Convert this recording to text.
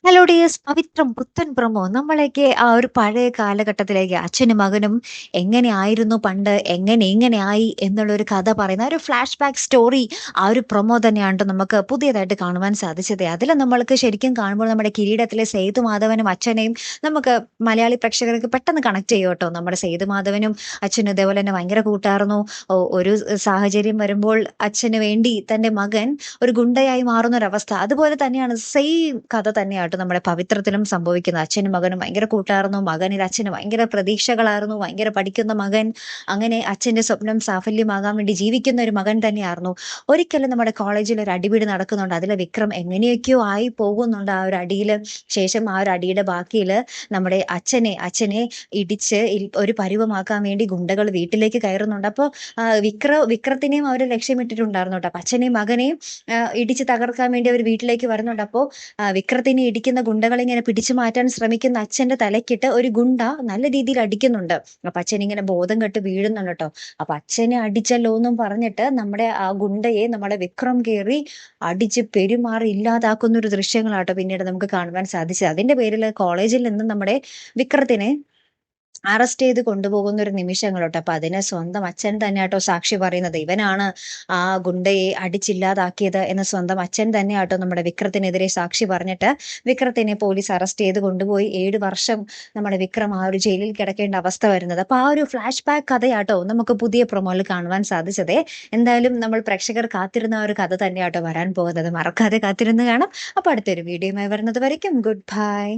Hello dears, പവിത്രം പുത്തൻ promo നമ്മളെയൊക്കെ ആ ഒരു പഴയ കാലഘട്ടത്തിലേക്ക് അച്ഛനും മകനും എങ്ങനെയായിരുന്നു പണ്ട്, എങ്ങനെ ഇങ്ങനെയായി എന്നുള്ളൊരു കഥ പറയുന്ന ഒരു ഫ്ലാഷ് ബാക്ക് സ്റ്റോറി. ആ ഒരു പ്രൊമോ തന്നെയാണ് ട്ടോ നമുക്ക് പുതിയതായിട്ട് കാണുവാൻ സാധിച്ചത്. അതിൽ നമ്മൾക്ക് ശരിക്കും കാണുമ്പോൾ നമ്മുടെ കിരീടത്തിലെ സേതുമാധവനും അച്ഛനെയും നമുക്ക് മലയാളി പ്രേക്ഷകർക്ക് പെട്ടെന്ന് കണക്ട് ചെയ്യും കേട്ടോ. നമ്മുടെ സേതുമാധവനും അച്ഛനും ഇതേപോലെ തന്നെ ഭയങ്കര കൂട്ടായിരുന്നു. ഒരു സാഹചര്യം വരുമ്പോൾ അച്ഛന് വേണ്ടി തന്റെ മകൻ ഒരു ഗുണ്ടയായി മാറുന്ന ഒരവസ്ഥ. അതുപോലെ തന്നെയാണ് സെയിം കഥ തന്നെയാട്ടോ നമ്മുടെ പവിത്രത്തിലും സംഭവിക്കുന്നത്. അച്ഛനും മകനും ഭയങ്കര കൂട്ടായിരുന്നു. മകനിൽ അച്ഛന് ഭയങ്കര പ്രതീക്ഷകളായിരുന്നു. ഭയങ്കര പഠിക്കുന്ന മകൻ. അങ്ങനെ അച്ഛന്റെ സ്വപ്നം സാഫല്യമാകാൻ വേണ്ടി ജീവിക്കുന്ന ഒരു മകൻ തന്നെയായിരുന്നു. ഒരിക്കലും നമ്മുടെ കോളേജിൽ ഒരു അടിപിടി നടക്കുന്നുണ്ട്. അതിലെ വിക്രം എങ്ങനെയൊക്കെയോ ആയി പോകുന്നുണ്ട്. ആ ഒരു അടിയില് ശേഷം ആ ഒരു അടിയുടെ ബാക്കിയില് നമ്മുടെ അച്ഛനെ ഇടിച്ച് ഒരു പരുവമാക്കാൻ വേണ്ടി ഗുണ്ടകൾ വീട്ടിലേക്ക് കയറുന്നുണ്ട്. അപ്പോൾ വിക്രത്തിനെയും അവർ ലക്ഷ്യമിട്ടിട്ടുണ്ടായിരുന്നു കേട്ടോ. അപ്പൊ അച്ഛനെയും മകനെയും ഇടിച്ച് തകർക്കാൻ വേണ്ടി അവർ വീട്ടിലേക്ക് വരുന്നുണ്ട്. അപ്പോൾ വിക്രത്തിനെ ഇടിക്കുന്ന ഗുണ്ടകളെ ഇങ്ങനെ പിടിച്ചു മാറ്റാൻ ശ്രമിക്കുന്ന അച്ഛന്റെ തലക്കിട്ട് ഒരു ഗുണ്ട നല്ല രീതിയിൽ അടിക്കുന്നുണ്ട്. അപ്പൊ അച്ഛൻ ഇങ്ങനെ ബോധം കെട്ട് വീഴുന്നുണ്ട് കേട്ടോ. അപ്പൊ അച്ഛനെ അടിച്ചല്ലോ എന്നും പറഞ്ഞിട്ട് നമ്മുടെ ആ ഗുണ്ടയെ നമ്മുടെ വിക്രം കേറി അടിച്ച് പെരുമാറി ഇല്ലാതാക്കുന്ന ഒരു ദൃശ്യങ്ങളാട്ടോ പിന്നീട് നമുക്ക് കാണുവാൻ സാധിച്ചത്. അതിന്റെ പേരിൽ കോളേജിൽ നിന്ന് നമ്മുടെ വിക്രത്തിനെ അറസ്റ്റ് ചെയ്ത് കൊണ്ടുപോകുന്ന ഒരു നിമിഷങ്ങളോട്ടോ. അപ്പൊ അതിന് സ്വന്തം അച്ഛൻ തന്നെയാട്ടോ സാക്ഷി പറയുന്നത്. ഇവനാണ് ആ ഗുണ്ടയെ അടിച്ചില്ലാതാക്കിയത് എന്ന് സ്വന്തം അച്ഛൻ തന്നെയാട്ടോ നമ്മുടെ വിക്രത്തിനെതിരെ സാക്ഷി പറഞ്ഞിട്ട് വിക്രത്തിനെ പോലീസ് അറസ്റ്റ് ചെയ്ത് കൊണ്ടുപോയി 7 വർഷം നമ്മുടെ വിക്രം ആ ഒരു ജയിലിൽ കിടക്കേണ്ട അവസ്ഥ വരുന്നത്. അപ്പൊ ആ ഒരു ഫ്ലാഷ് ബാക്ക് കഥയാട്ടോ നമുക്ക് പുതിയ പ്രൊമോയിൽ കാണുവാൻ സാധിച്ചതേ. എന്തായാലും നമ്മൾ പ്രേക്ഷകർ കാത്തിരുന്ന ആ ഒരു കഥ തന്നെയാട്ടോ വരാൻ പോകുന്നത്. മറക്കാതെ കാത്തിരുന്ന് കാണാം. അപ്പൊ അടുത്തൊരു വീഡിയോയുമായി വരുന്നത് വരയ്ക്കും ഗുഡ് ബൈ.